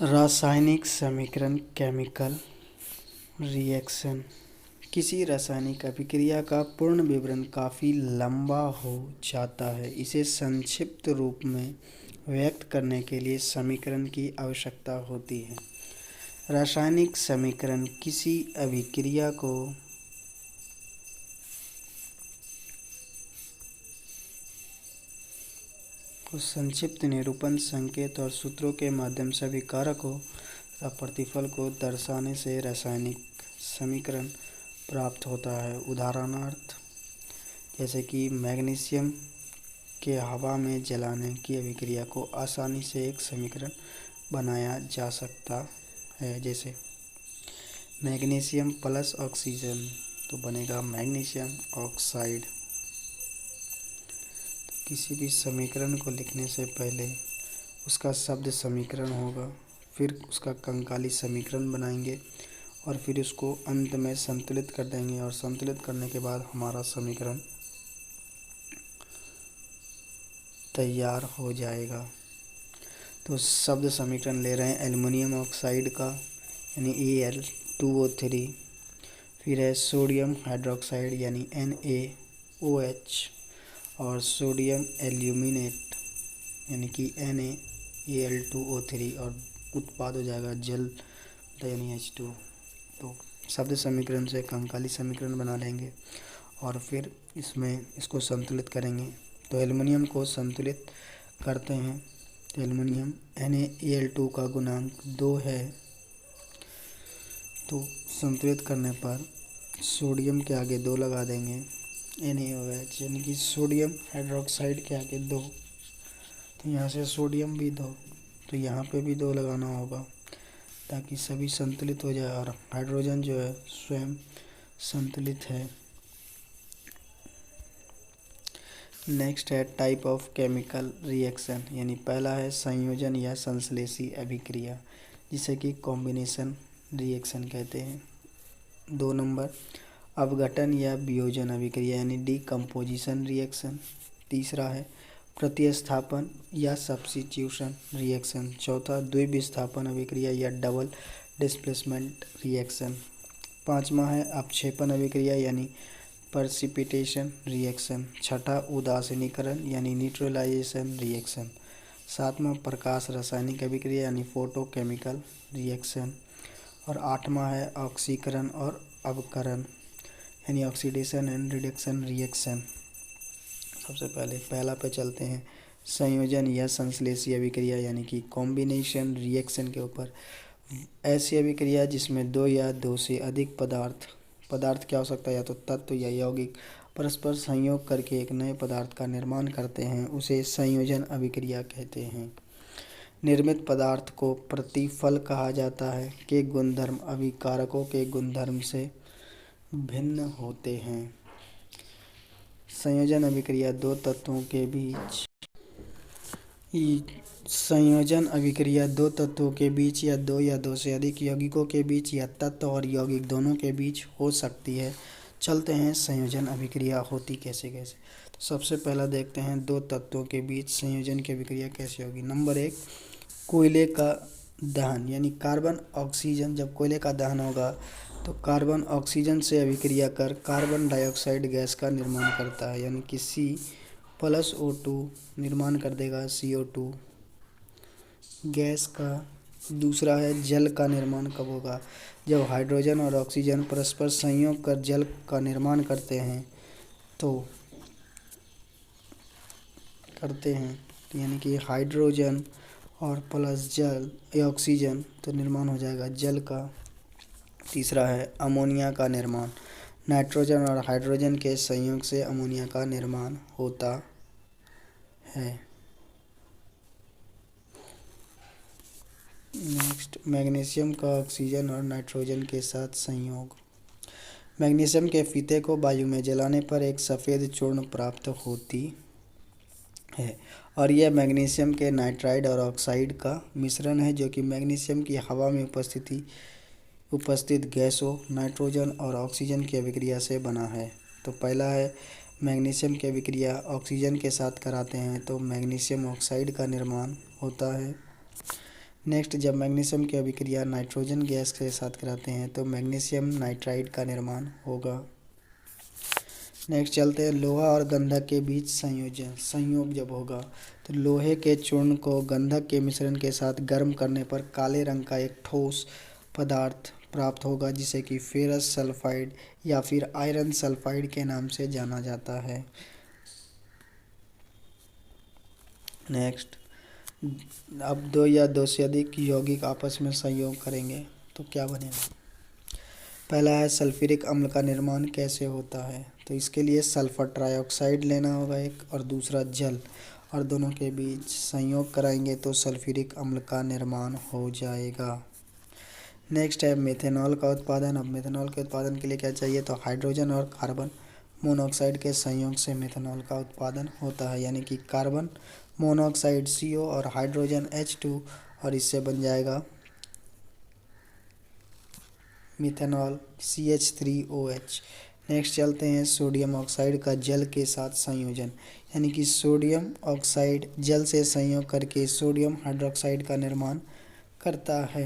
रासायनिक समीकरण chemical reaction किसी रासायनिक अभिक्रिया का पूर्ण विवरण काफ़ी लंबा हो जाता है। इसे संक्षिप्त रूप में व्यक्त करने के लिए समीकरण की आवश्यकता होती है। रासायनिक समीकरण किसी अभिक्रिया को संक्षिप्त निरूपण, संकेत और सूत्रों के माध्यम से अभिकारकों तथा प्रतिफल को दर्शाने से रासायनिक समीकरण प्राप्त होता है। उदाहरणार्थ जैसे कि मैग्नीशियम के हवा में जलाने की अभिक्रिया को आसानी से एक समीकरण बनाया जा सकता है। जैसे मैग्नीशियम प्लस ऑक्सीजन तो बनेगा मैग्नीशियम ऑक्साइड। किसी भी समीकरण को लिखने से पहले उसका शब्द समीकरण होगा, फिर उसका कंकाली समीकरण बनाएंगे और फिर उसको अंत में संतुलित कर देंगे और संतुलित करने के बाद हमारा समीकरण तैयार हो जाएगा। तो शब्द समीकरण ले रहे हैं एल्युमिनियम ऑक्साइड का यानी Al2O3, फिर है सोडियम हाइड्रोक्साइड यानी NaOH और सोडियम एल्यूमिनेट यानी कि NaAl2O3 और उत्पाद हो जाएगा जल यानी H2। तो शब्द समीकरण से कंकाली समीकरण बना लेंगे और फिर इसको संतुलित करेंगे। तो एल्युमिनियम को संतुलित करते हैं तो एल्युमिनियम NaAl2 का गुणांक 2 है। तो संतुलित करने पर सोडियम के आगे 2 लगा देंगे NaOH यानी कि सोडियम हाइड्रोक्साइड के आगे 2। तो यहाँ से सोडियम भी 2, तो यहाँ पे भी 2 लगाना होगा ताकि सभी संतुलित हो जाए और हाइड्रोजन जो है स्वयं संतुलित है। नेक्स्ट है टाइप ऑफ केमिकल रिएक्शन यानी पहला है संयोजन या संश्लेषी अभिक्रिया जिसे कि कॉम्बिनेशन रिएक्शन कहते हैं। 2 नंबर अपघटन या वियोजन अभिक्रिया यानी डीकम्पोजिशन रिएक्शन। तीसरा है प्रतिस्थापन या सब्स्टिट्यूशन रिएक्शन। चौथा द्विविस्थापन अभिक्रिया या डबल डिस्प्लेसमेंट रिएक्शन। 5वां है अपक्षेपण अभिक्रिया यानी प्रेसिपिटेशन रिएक्शन। छठा उदासीनीकरण यानी न्यूट्रलाइजेशन रिएक्शन। 7वां प्रकाश रासायनिक अभिक्रिया यानी फोटोकेमिकल रिएक्शन। और 8वां है ऑक्सीकरण और अवकरण यानी ऑक्सीडेशन एंड रिडक्शन रिएक्शन। सबसे पहले पहला पे चलते हैं संयोजन या संश्लेषी अभिक्रिया यानी कि कॉम्बिनेशन रिएक्शन के ऊपर। ऐसी अभिक्रिया जिसमें 2 या 2 से अधिक पदार्थ क्या हो सकता है, या तो तत्व या यौगिक परस्पर संयोग करके एक नए पदार्थ का निर्माण करते हैं, उसे संयोजन अभिक्रिया कहते हैं। निर्मित पदार्थ को प्रतिफल कहा जाता है के गुणधर्म अभिकारकों के गुणधर्म से भिन्न होते हैं। संयोजन अभिक्रिया 2 तत्वों के बीच या 2 या 2 से अधिक यौगिकों के बीच या तत्व और यौगिक दोनों के बीच हो सकती है। चलते हैं संयोजन अभिक्रिया होती कैसे तो सबसे पहला देखते हैं 2 तत्वों के बीच संयोजन की अभिक्रिया कैसे होगी। नंबर 1 कोयले का दहन यानी कार्बन ऑक्सीजन। जब कोयले का दहन होगा तो कार्बन ऑक्सीजन से अभिक्रिया कर कार्बन डाइऑक्साइड गैस का निर्माण करता है यानी कि C+O2 निर्माण कर देगा CO2 गैस का। दूसरा है जल का निर्माण कब होगा, जब हाइड्रोजन और ऑक्सीजन परस्पर संयोग कर जल का निर्माण करते हैं तो यानी कि हाइड्रोजन और प्लस जल ऑक्सीजन तो निर्माण हो जाएगा जल का। तीसरा है अमोनिया का निर्माण। नाइट्रोजन और हाइड्रोजन के संयोग से अमोनिया का निर्माण होता है। नेक्स्ट मैग्नीशियम का ऑक्सीजन और नाइट्रोजन के साथ संयोग। मैग्नीशियम के फीते को वायु में जलाने पर एक सफ़ेद चूर्ण प्राप्त होती है और यह मैग्नीशियम के नाइट्राइड और ऑक्साइड का मिश्रण है जो कि मैग्नीशियम की हवा में उपस्थित गैसों नाइट्रोजन और ऑक्सीजन की अभिक्रिया से बना है। तो पहला है मैग्नीशियम की अभिक्रिया ऑक्सीजन के साथ कराते हैं तो मैग्नीशियम ऑक्साइड का निर्माण होता है। नेक्स्ट, जब मैग्नीशियम की अभिक्रिया नाइट्रोजन गैस के साथ कराते हैं तो मैग्नीशियम नाइट्राइड का निर्माण होगा। नेक्स्ट चलते हैं, लोहा और गंधक के बीच संयोग जब होगा तो लोहे के चूर्ण को गंधक के मिश्रण के साथ गर्म करने पर काले रंग का एक ठोस पदार्थ प्राप्त होगा जिसे कि फेरस सल्फाइड या फिर आयरन सल्फाइड के नाम से जाना जाता है। नेक्स्ट, अब दो या दो से अधिक यौगिक आपस में संयोग करेंगे तो क्या बनेगा। पहला है सल्फ्यूरिक अम्ल का निर्माण कैसे होता है, तो इसके लिए सल्फर ट्राइऑक्साइड लेना होगा एक, और दूसरा जल, और दोनों के बीच संयोग कराएंगे तो सल्फ्यूरिक अम्ल का निर्माण हो जाएगा। नेक्स्ट है मेथेनॉल का उत्पादन। अब मेथेनॉल के उत्पादन के लिए क्या चाहिए, तो हाइड्रोजन और कार्बन मोनोऑक्साइड के संयोग से मेथेनॉल का उत्पादन होता है, यानी कि कार्बन मोनोऑक्साइड CO और हाइड्रोजन H2, और इससे बन जाएगा मिथेनॉल CH3OH। नेक्स्ट चलते हैं सोडियम ऑक्साइड का जल के साथ संयोजन, यानी कि सोडियम ऑक्साइड जल से संयोग करके सोडियम हाइड्रोक्साइड का निर्माण करता है।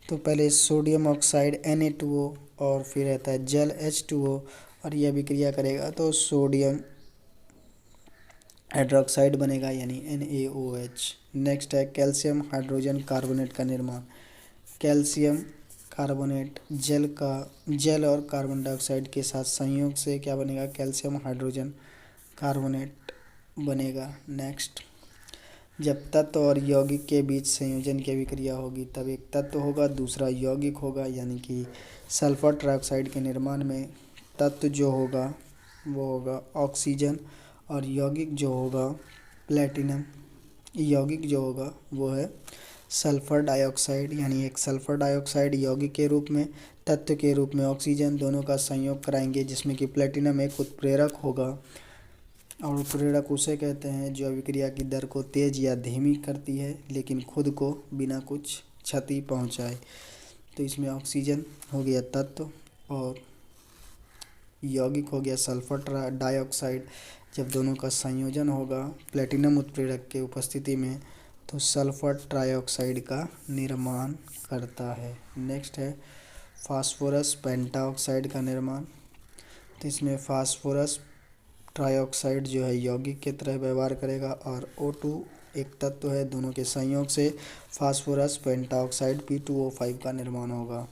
तो पहले सोडियम ऑक्साइड Na2O और फिर रहता है जल H2O, और यह अभिक्रिया करेगा तो सोडियम हाइड्रोक्साइड बनेगा यानी NaOH। नेक्स्ट है कैल्शियम हाइड्रोजन कार्बोनेट का निर्माण। कैल्शियम कार्बोनेट जल और कार्बन डाइऑक्साइड के साथ संयोग से क्या बनेगा, कैल्शियम हाइड्रोजन कार्बोनेट बनेगा। नेक्स्ट, जब तत्व और यौगिक के बीच संयोजन की अभिक्रिया होगी तब एक तत्व होगा दूसरा यौगिक होगा, यानी कि सल्फर ट्राइऑक्साइड के निर्माण में तत्व जो होगा वो होगा ऑक्सीजन, और यौगिक जो होगा प्लेटिनम, यौगिक जो होगा वो है सल्फर डाइऑक्साइड, यानी एक सल्फर डाइऑक्साइड यौगिक के रूप में, तत्व के रूप में ऑक्सीजन, दोनों का संयोग कराएंगे जिसमें कि प्लेटिनम एक उत्प्रेरक होगा, और उत्प्रेरक उसे कहते हैं जो अभिक्रिया की दर को तेज या धीमी करती है लेकिन खुद को बिना कुछ क्षति पहुंचाए। तो इसमें ऑक्सीजन हो गया तत्व और यौगिक हो गया सल्फर डाइऑक्साइड। जब दोनों का संयोजन होगा प्लेटिनम उत्प्रेरक के उपस्थिति में तो सल्फर ट्राइऑक्साइड का निर्माण करता है। नेक्स्ट है फास्फोरस पेंटाऑक्साइड का निर्माण। तो इसमें फास्फोरस ट्राइऑक्साइड जो है यौगिक की तरह व्यवहार करेगा और O2 एक तत्व है, दोनों के संयोग से फास्फोरस पेंटाऑक्साइड P2O5 का निर्माण होगा।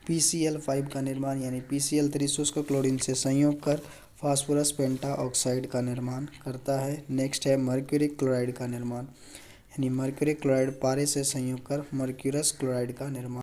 PCl5 का निर्माण, यानी PCl3 शुष्क क्लोरीन से संयोग कर फास्फोरस पेंटाऑक्साइड का निर्माण करता है। नेक्स्ट है मर्क्यूरी क्लोराइड का निर्माण, यानी मर्क्यूरी क्लोराइड पारे से संयोग कर मर्क्यूरस क्लोराइड का निर्माण